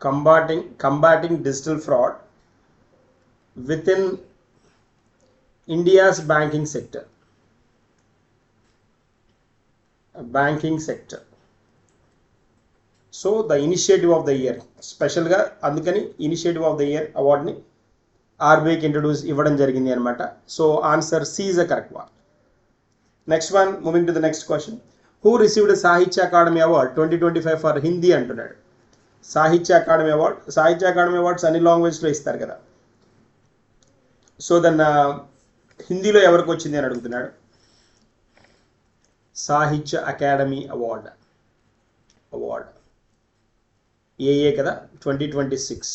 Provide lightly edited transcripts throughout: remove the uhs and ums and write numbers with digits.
combating digital fraud within India's banking sector. So the initiative of the year, special గా అందుకని initiative of the year అవార్డ్ని ఆర్బీఐకి introduce ఇవ్వడం జరిగింది అనమాట. So answer C is the correct one. Next one, moving to the next question. Who received Sahitya academy award 2025 for Hindi అంటున్నాడు. Sahitya academy awards అన్ని లాంగ్వేజ్లో ఇస్తారు కదా. సో దాన్ని హిందీలో ఎవరికి వచ్చింది అని అడుగుతున్నాడు. సాహిత్య అకాడమీ అవార్డ్ ఏఏ కదా 2026.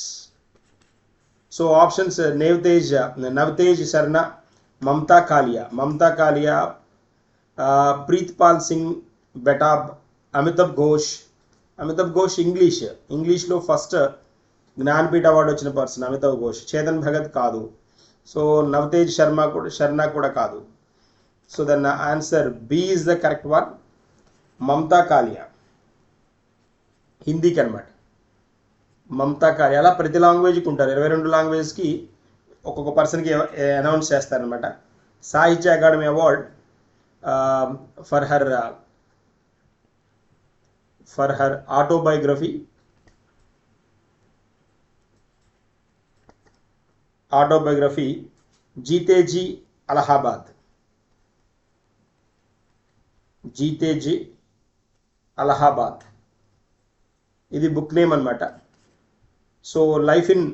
సో ఆప్షన్స్ నవతేజ్ శర్మ, మమతా కాలియా, ప్రీత్పాల్ సింగ్ బెటాబ్, అమితాబ్ ఘోష్ ఇంగ్లీష్లో ఫస్ట్ జ్ఞాన్పీఠ అవార్డు వచ్చిన పర్సన్ అమితాబ్ ఘోష్. చేతన్ భగత్ కాదు. సో నవతేజ్ శర్మ కూడా కాదు. So then answer B is the correct one, Mamta Kalia, హిందీకి అనమాట. మమతా కాలియా. అలా ప్రతి లాంగ్వేజ్కి ఉంటారు, 22 లాంగ్వేజ్కి ఒక్కొక్క పర్సన్కి అనౌన్స్ చేస్తారనమాట. Sahitya academy award for her autobiography Jeete Jee Allahabad, ఇది బుక్ నేమ్ అనమాట. So life in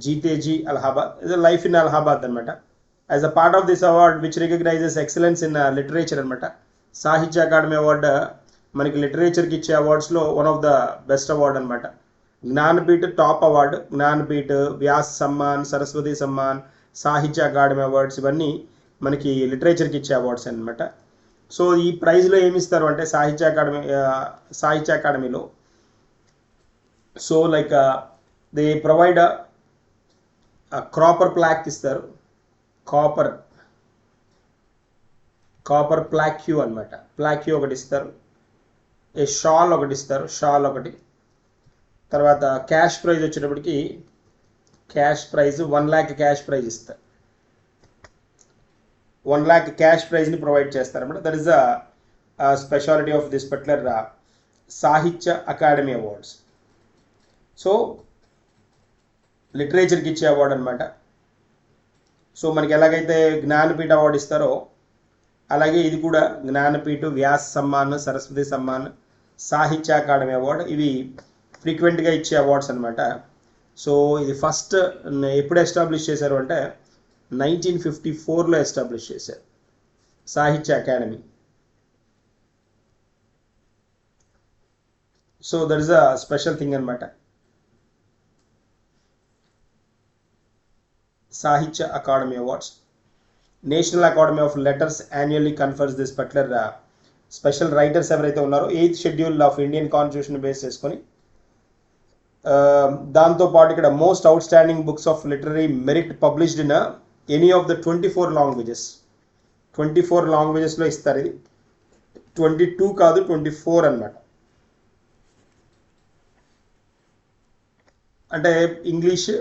Jeete Jee Allahabad, ఇది లైఫ్ ఇన్ అలహాబాద్ అనమాట. As a part of this award which recognises excellence in literature అనమాట. సాహిత్య అకాడమీ అవార్డు మనకి లిటరేచర్కి ఇచ్చే అవార్డ్స్లో one of the best award అనమాట. Jnanpith top award, Jnanpith, Vyas Samman, Saraswati Samman, Sahitya academy awards ఇవన్నీ మనకి లిటరేచర్కి ఇచ్చే అవార్డ్స్ అనమాట. సో ఈ ప్రైజ్లో ఏమి ఇస్తారు అంటే సాహిత్య అకాడమీలో so like they provide క్రాపర్ plaque ఇస్తారు, కాపర్ ప్లాక్యూ అనమాట. ప్లాక్యూ ఒకటి ఇస్తారు, షాల్ ఒకటి. తర్వాత క్యాష్ ప్రైజ్ వచ్చేటప్పటికి cash prize 1 lakh cash prize ఇస్తారు. 1 lakh క్యాష్ ప్రైజ్ని ప్రొవైడ్ చేస్తారన్నమాట. That is the speciality of this particular సాహిత్య అకాడమీ అవార్డ్స్. సో లిటరేచర్కి ఇచ్చే అవార్డు అనమాట. సో మనకి ఎలాగైతే జ్ఞానపీఠ అవార్డు ఇస్తారో అలాగే ఇది కూడా జ్ఞానపీఠ, వ్యాస్ సమ్మాన్, సరస్వతి సమ్మాన్, సాహిత్య అకాడమీ అవార్డు ఇవి ఫ్రీక్వెంట్గా ఇచ్చే అవార్డ్స్ అనమాట. సో ఇది ఫస్ట్ ఎప్పుడు ఎస్టాబ్లిష్ చేశారు అంటే 1954లో ఎస్టాబ్లిష్ చేశారు సాహిత్య academy. So that is a special thing అనమాట. Sahitya academy awards. National academy of letters annually confers this particular special writers ఎవరైతే ఉన్నారో 8th schedule of Indian constitution base చేసుకొని దాంతోపాటు ఇక్కడ most out standing books of literary merit published in any of the 24 languages. 24 లాంగ్వేజెస్లో ఇస్తారు. ఇది 22 కాదు 24 అనమాట. అంటే ఇంగ్లీష్,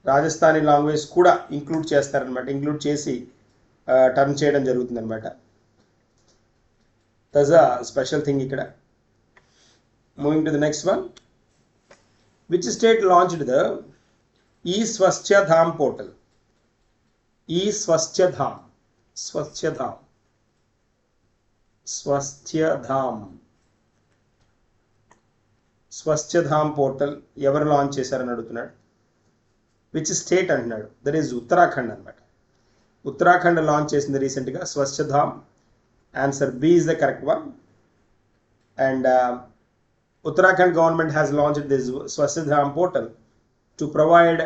రాజస్థానీ లాంగ్వేజ్ కూడా ఇంక్లూడ్ చేస్తారనమాట. ఇంక్లూడ్ చేసి టర్న్ చేయడం జరుగుతుంది అనమాట. దట్స్ అ స్పెషల్ థింగ్ ఇక్కడ. Moving to the next one. Which state launched the ఈ-స్వచ్ఛధామ్ portal? స్వచ్ఛధామ్ portal ఎవరు లాంచ్ చేశారని అడుగుతున్నాడు. విచ్ స్టేట్ అంటున్నాడు. దట్ ఈజ్ ఉత్తరాఖండ్ అనమాట. ఉత్తరాఖండ్ లాంచ్ చేసింది రీసెంట్గా స్వచ్ఛధామ్. Answer B is the correct one. And Uttarakhand government has launched this Swasthadham portal to provide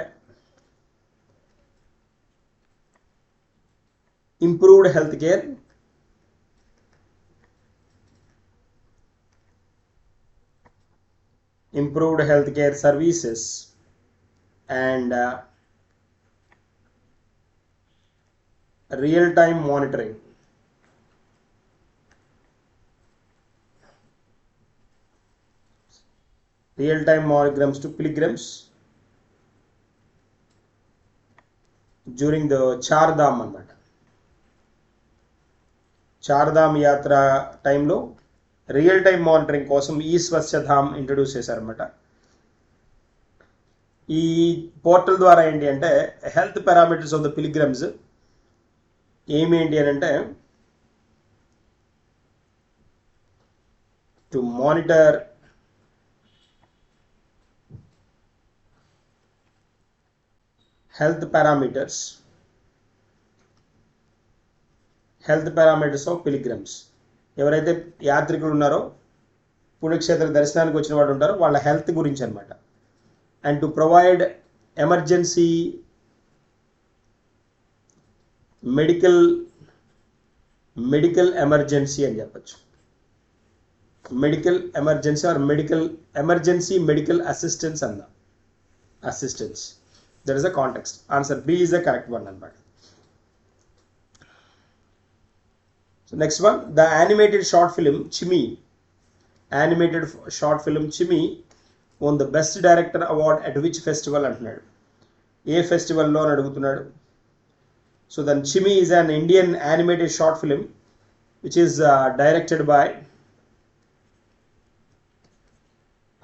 improved healthcare services and real-time monitoring. Real time monograms to pilgrims during the Chardham అన్నమాట. చార్ధామ్ యాత్ర టైంలో real time monitoring కోసం ఈ స్వచ్ఛధామ్ introduce చేశారన్నమాట. ఈ portal ద్వారా ఏంటి అంటే health parameters of the pilgrims ఏమేంటి అని అంటే to monitor health parameters of pilgrims. ఎవరైతే యాత్రికులు ఉన్నారో పుణ్యక్షేత్ర దర్శనానికి వచ్చిన వాళ్ళు ఉంటారో వాళ్ళ హెల్త్ గురించి అనమాట. And to provide emergency medical emergency అని చెప్పచ్చు. Medical emergency or medical assistance అన్న assistance. That is a context. Answer B is the correct one అనమాట. So next one, the animated short film Chimi won the best director award at which festival అంటున్నాడు. ఏ ఫెస్టివల్లో అని అడుగుతున్నాడు. So then Chimi is an Indian animated short film which is directed by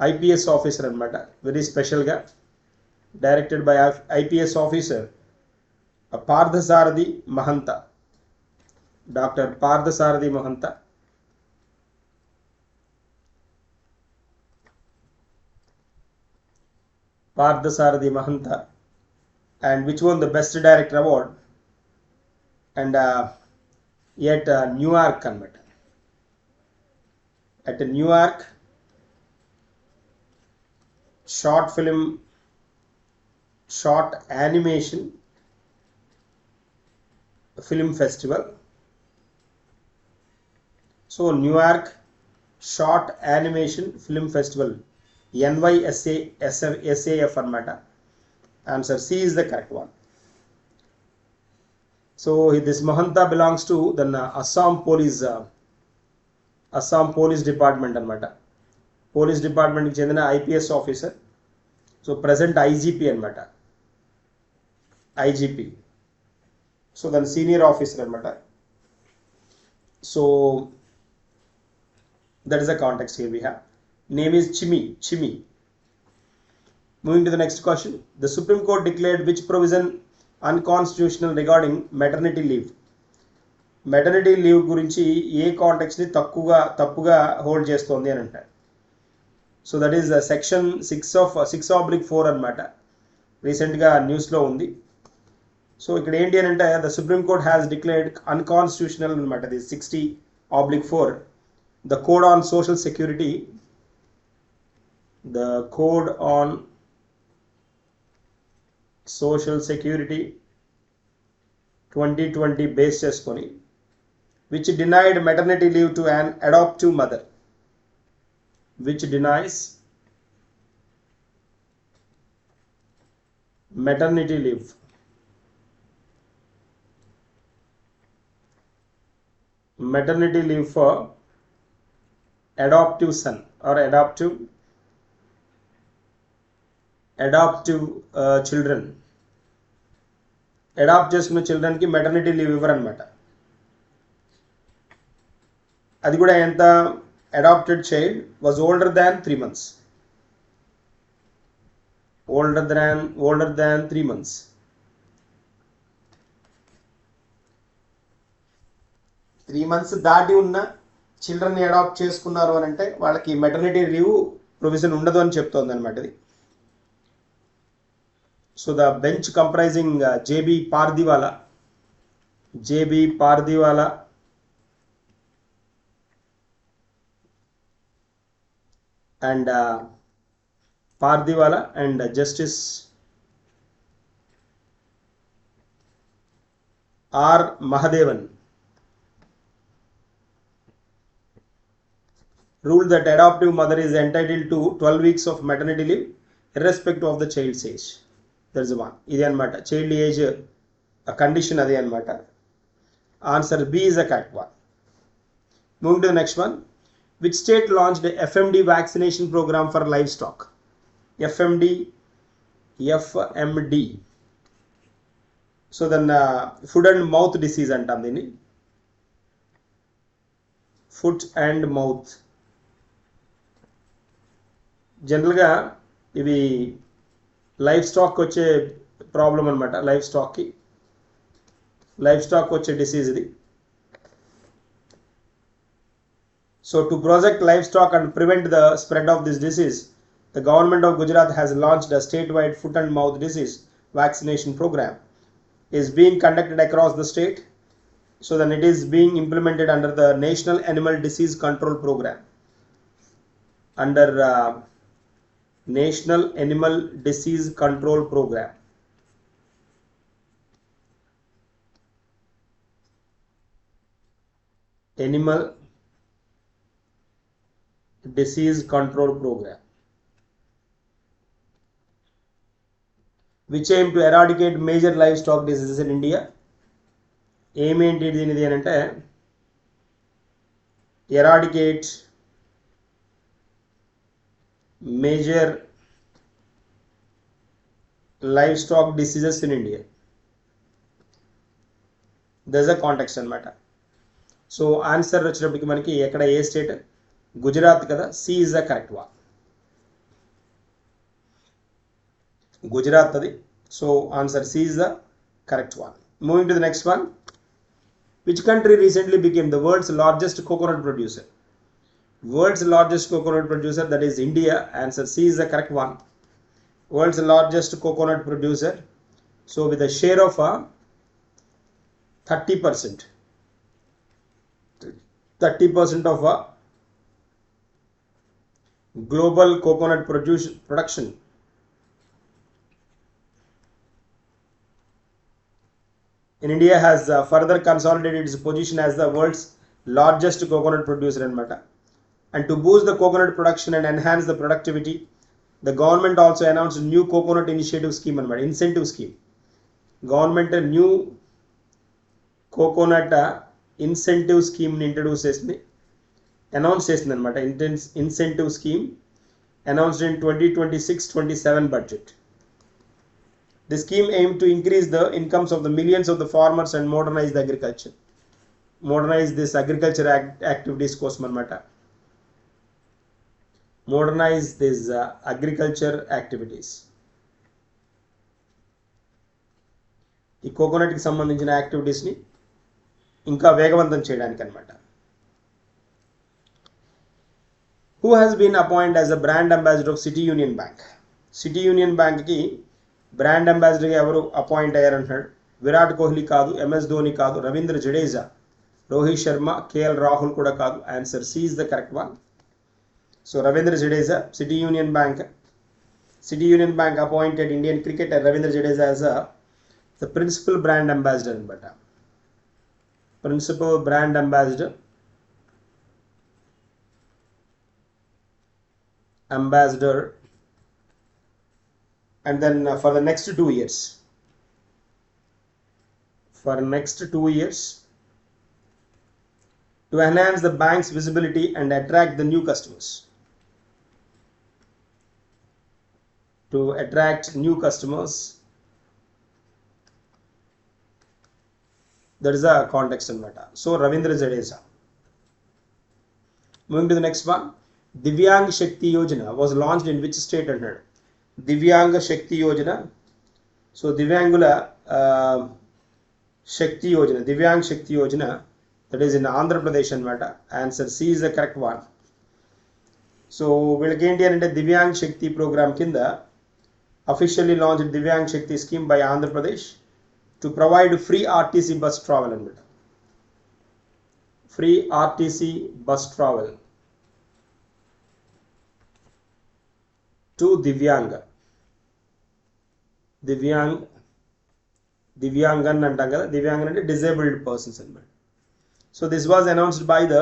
IPS officer అనమాట. Very స్పెషల్గా directed by IPS officer Parthasarathi Mahanta, doctor Parthasarathi Mahanta. and which won the best director award and at Newark అనమాట. at Newark short animation film festival. So Newark short animation film festival, NYSAF అనమాట. Answer C is the correct one. So this Mahanta belongs to the Assam Police Department అనమాట. Police డిపార్ట్మెంట్కి చెందిన IPS officer. So present IGP అనమాట. IGP. So దాని senior officer అనమాట. So that is the context here we have. Name is Chimi. Moving to the next question. The Supreme Court declared which provision unconstitutional regarding maternity leave? Maternity leave గురించి ఏ కాంటెక్స్ని తప్పుగా hold చేస్తోంది అని అంటారు. So that is section 6/4 అనమాట. రీసెంట్గా న్యూస్లో ఉంది. So ఇక్కడ ఏంటి అని అంటే the supreme court has declared unconstitutional అనమాట. ఇది 60/4. The Code on Social Security 2020 base చేసుకొని which denied maternity leave to an adoptive mother. Which denies maternity leave for adoptive son or adoptive children. Adopt చేసుకున్న చిల్డ్రన్కి maternity leave ఇవ్వరు అనమాట. అది కూడా ఎంత? Adopted child was older than 3 months. older than 3 months. Three months దాటి ఉన్న చిల్డ్రన్ని adapt చేసుకున్నారు అని అంటే వాళ్ళకి మెటర్నిటీ లీవ్ ప్రొవిజన్ ఉండదు అని చెప్తోంది అనమాట ఇది. So the bench comprising JB Pardiwala and Justice R. Mahadevan ruled that adoptive mother is entitled to 12 weeks of maternity leave irrespective of the child's age. There is one. Idi anamata child age a condition adi anamata. Answer B is the correct one. Moving to the next one. Which state launched a FMD vaccination program for livestock? FMD. So then foot and mouth disease అంటాం దీన్ని. Foot and mouth. జనరల్గా ఇవి life stock వచ్చే problem అనమాట. Life stock వచ్చే disease ఇది. So to protect life stock and prevent the spread of this disease, the government of Gujarat has launched a statewide foot and mouth disease vaccination program. It is being conducted across the state. So then it is being implemented under the National Animal Disease Control Program. Under National Animal Disease Control Program. Animal Disease Control Program, which aim to eradicate major livestock diseases in India. ఏమేంటి దీనిది అని అంటే eradicate major livestock diseases in India. This a context అనమాట. So answer వచ్చేటప్పటికి మనకి ఎక్కడ ఏ state? Gujarat కదా. C is the correct one. Gujarat అది. So answer C is the correct one. Moving to the next one. Which country recently became the world's largest coconut producer? World's largest coconut producer, that is India. Answer C is the correct one. World's largest coconut producer. So with a share of 30%. 30% of global coconut production. In India has further consolidated its position as the world's largest coconut producer anamata. And to boost the coconut production and enhance the productivity, the government also announced a new coconut initiative scheme anamata. Incentive scheme. Government a new coconut incentive scheme ni introduce chesindi, announce chesindi anamata. Incentive scheme announced in 2026-27 budget. The scheme aimed to increase the incomes of the millions of the farmers and modernize the agriculture. Modernize this agriculture activities kosam anamata. Modernize these agriculture activities. ఈ coconut కి సంబంధించిన activities ని ఇంకా వేగవంతం చేయడానికి అన్నమాట. Who has been appointed as a brand ambassador of City Union Bank? City Union Bank ki brand అంబాసిడర్గా ఎవరు అపాయింట్ అయ్యారంటున్నాడు. విరాట్ కోహ్లీ కాదు, ఎంఎస్ ధోని కాదు, రవీంద్ర జడేజా, రోహిత్ శర్మ, కేఎల్ రాహుల్ కూడా కాదు. Answer C is the correct one. So Ravindra Jadeja. City Union Bank appointed Indian cricketer Ravindra Jadeja as the principal brand ambassador అనమాట. Principal brand ambassador and then for the next 2 years, to enhance the bank's visibility and attract the new customers. That is a context anamata. So Ravindra Jadeja. Moving to the next one. Divyang Shakti Yojana was launched in which state another? Divyang Shakti Yojana. So Divyangula Shakti Yojana, that is in Andhra Pradesh anamata. Answer C is the correct one. So వీళ్ళకి ఏంటి అంటే Divyang Shakti program కింద officially launch Divyang Shakti scheme by Andhra Pradesh to provide free RTC bus travel అనమాట. Free RTC bus travel to divyangan అంటాం కదా. దివ్యాంగన్ అంటే disabled persons అనమాట. So this was announced by the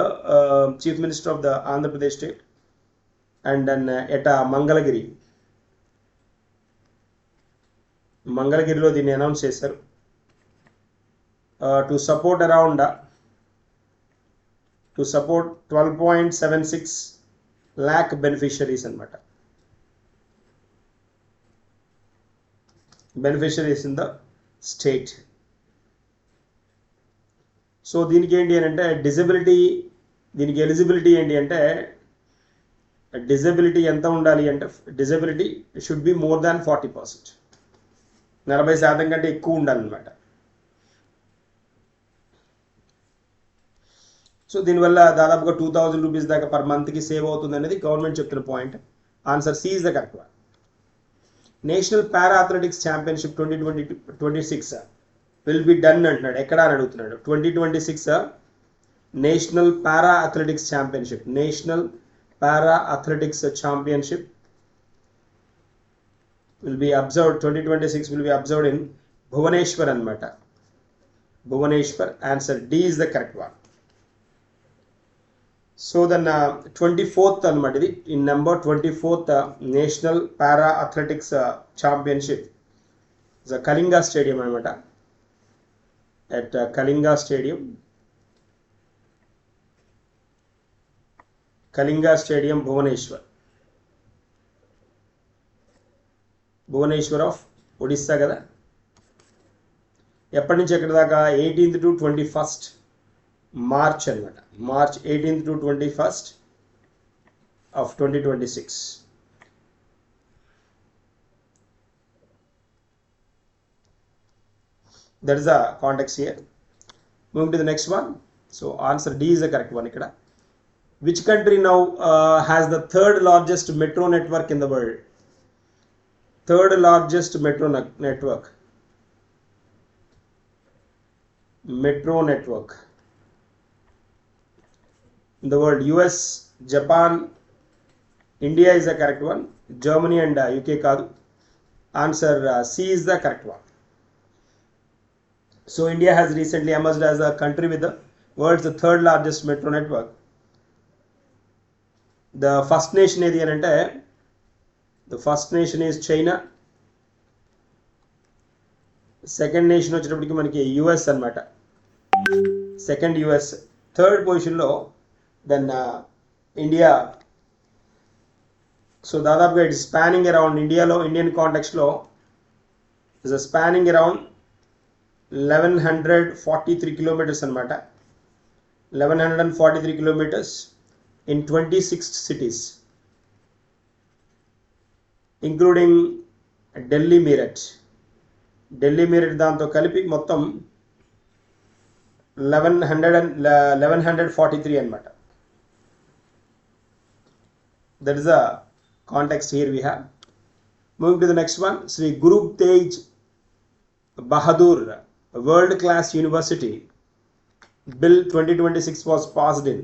chief minister of the Andhra Pradesh state and then at మంగళగిరిలో దీన్ని announce చేశారు. To support around to support 12.76 lakh beneficiaries అనమాట. Beneficiaries in the state. So దీనికి ఏంటి అని అంటే డిజబిలిటీ, దీనికి ఎలిజిబిలిటీ ఏంటి అంటే డిజబిలిటీ ఎంత ఉండాలి అంటే disability should be more than 40%, 40% కంటే ఎక్కువ ఉండాలన్నమాట. సో దీనివల్ల దాదాపుగా 2000 రూపీస్ దాకా పర్ మంత్కి సేవ్ అవుతుంది అనేది గవర్నమెంట్ చెప్తున్న point. Answer C is the correct one. National para athletics championship 2026 will be done అంటున్నాడు. ఎక్కడ అని అడుగుతున్నాడు. 2026 national para athletics championship, national para athletics championship will be observed, 2026 will be observed in Bhubaneswar అనమాట. Bhubaneswar. Answer D is the correct one. So then 24th అనమాట ఇది, in number 24th national para athletics championship is a Kalinga Stadium అనమాట. At Kalinga Stadium, Kalinga Stadium, Bhubaneswar. Bhubaneswar of Odisha కదా. ఎప్పటి నుంచి ఎక్కడి దాకా 18th to 21st March అనమాట. March 18th to 21st of 2026. That is the context here. Moving to the next one. So answer D is the correct one ikkada. Which country now has the third largest metro network in the world? Third largest metro network. Metro network in the world. US, Japan, India is the correct one. Germany and UK kaadu. Answer C is the correct one. So India has recently emerged as a country with the world's third largest metro network. The first nation edi anante, the first nation is China. Second nation వచ్చేటప్పటికి మనకి US అనమాట. Second US. Third పొజిషన్లో then India. So దాదాపుగా it spanning around ఇండియాలో, Indian కాంటెక్స్ట్లో is spanning around 1143 kilometres అనమాట. 1143 kilometres in 26 cities, including Delhi, Meerut దాంతో కలిపి మొత్తం 1143 అనమాట. That is the context here we have. Moving to the next one. Sri Guru Tej Bahadur World Class University Bill 2026 was passed in.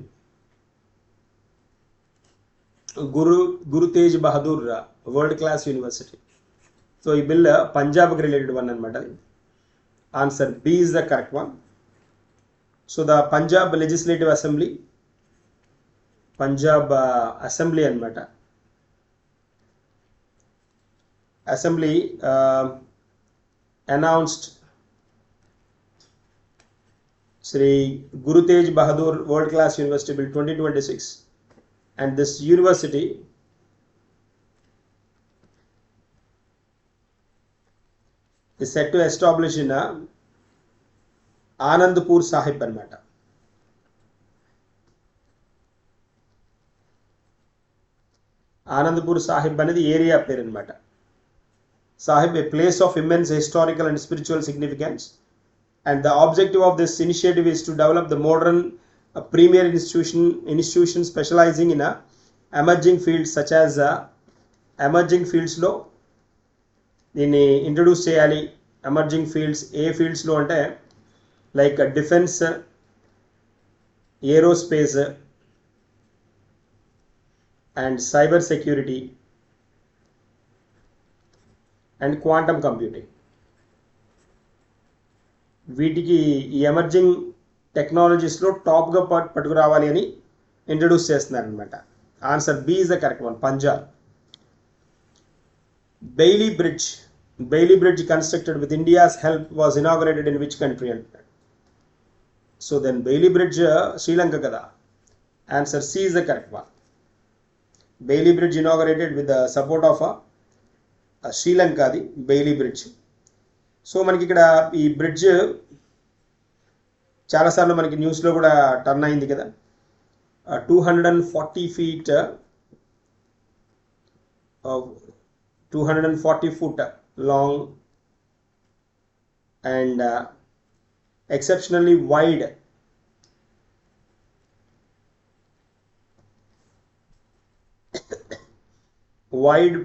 Guru Tej Bahadur World Class University. So ఈ bill పంజాబ్కి related one అనమాట. Answer B is the correct one. So the Punjab legislative assembly, Punjab assembly అనమాట. Assembly announced Shri Guru Tegh Bahadur world class university bill 2026, and this university is set to establish in Anandpur Sahib అనమాట. ఆనందపూర్ సాహిబ్ అనేది area పేరు అనమాట. Sahib, a place of immense historical and spiritual significance, and the objective of this initiative is to develop the modern premier institution specializing in emerging fields such as emerging fields లో దీన్ని introduce చేయాలి. Emerging fields ఏ ఫీల్డ్స్లో అంటే like defence, aerospace and cyber security and quantum computing. వీటికి ఈ emerging టెక్నాలజీస్లో టాప్గా పట్టుకురావాలి అని introduce చేస్తున్నారు అనమాట. Answer B is the correct one, Punjab. Bailey Bridge constructed with India's help was inaugurated in which country? So then Bailey Bridge Sri Lanka kada. Answer C is the correct one. Bailey Bridge inaugurated with the support of Sri Lanka, the Bailey Bridge. So మనకి ఇక్కడ ఈ bridge చాలాసార్లు మనకి న్యూస్లో కూడా turn అయింది కదా. 240 feet 240 foot long and exceptionally wide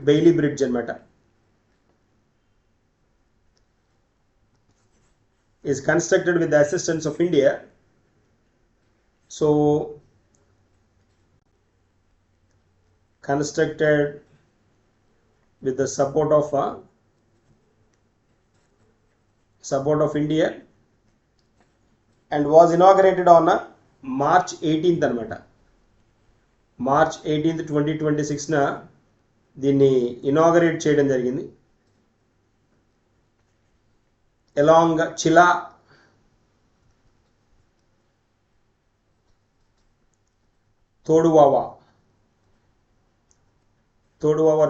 Bailey Bridge అన్నమాట. Is constructed with the assistance of India. So constructed with the support of India and was inaugurated on March 18th అనమాట. March 18th 2026 న దీన్ని inaugurate చేయడం జరిగింది. along Chilla Thoduwawa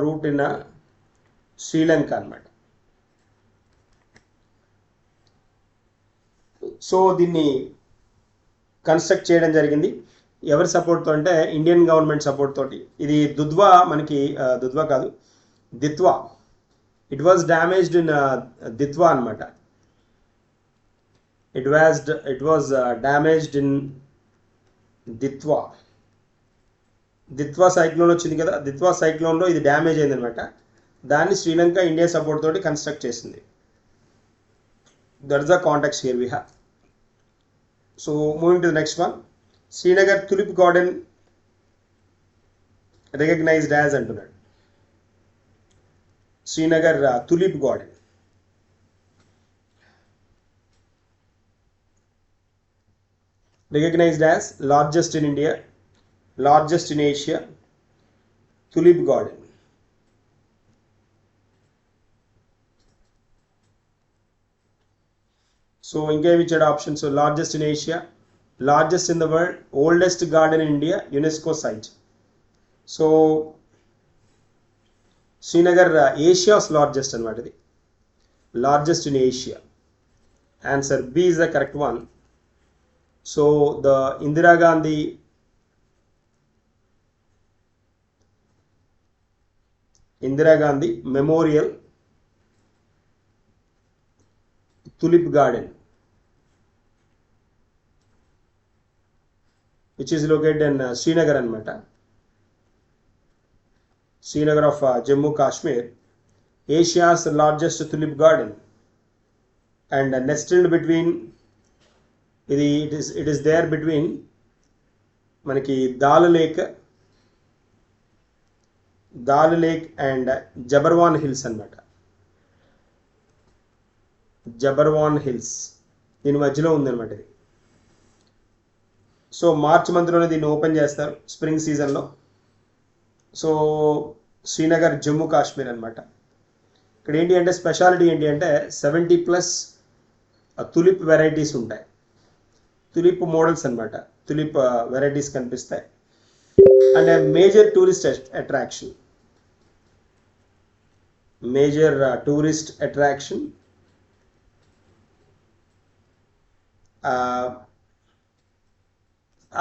route in Sri Lanka అన్నమాట. So దీన్ని construct చేయడం జరిగింది ఎవరి సపోర్ట్తో అంటే ఇండియన్ గవర్నమెంట్ సపోర్ట్ తోటి. ఇది దుధ్వా మనకి దుధ్వా కాదు Ditwah. It was damaged in Ditwah అన్నమాట. It was damaged in Ditwa. Ditwah cyclone వచ్చింది కదా, దిత్వా సైక్లోన్లో ఇది డ్యామేజ్ అయింది అనమాట. దాన్ని శ్రీలంక ఇండియా సపోర్ట్ తోటి కన్స్ట్రక్ట్ చేసింది. That is the contacts here we have. So moving to the next one. Srinagar tulip garden recognised as అంటున్నాడు. Srinagar tulip garden recognized as largest in India, largest in Asia, tulip garden. So ఇంకేమి ఇచ్చాడు option. So largest in Asia, largest in the world, oldest garden in India, UNESCO site. So Srinagar Asia's largest అనమాట. ఇది largest in Asia. Answer B is the correct one. So the Indira Gandhi Memorial Tulip Garden, which is located in Srinagar anamata. Srinagar of Jammu Kashmir, Asia's largest tulip garden, and nestled between it is there between మనకి dal lake and Zabarwan hills అన్నమాట. Zabarwan hills దీని మధ్యలో ఉందన్నమాట ఇది. So March మంత్లోనే దీన్ని open చేస్తారు spring సీజన్లో. So Srinagar Jammu Kashmir అన్నమాట. ఇక్కడ ఏంటి అంటే స్పెషాలిటీ ఏంటి అంటే 70+ తులిప్ వెరైటీస్ ఉంటాయి. తులిప్ మోడల్స్ అన్నమాట. తులిప్ వెరైటీస్ కనిపిస్తాయి. అండ్ మేజర్ టూరిస్ట్ అట్రాక్షన్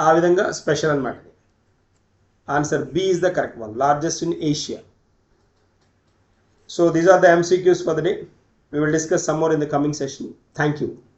ఆ విధంగా స్పెషల్ అన్నమాట. Answer B is the correct one, largest in Asia. So these are the MCQs for the day. We will discuss some more in the coming session. Thank you.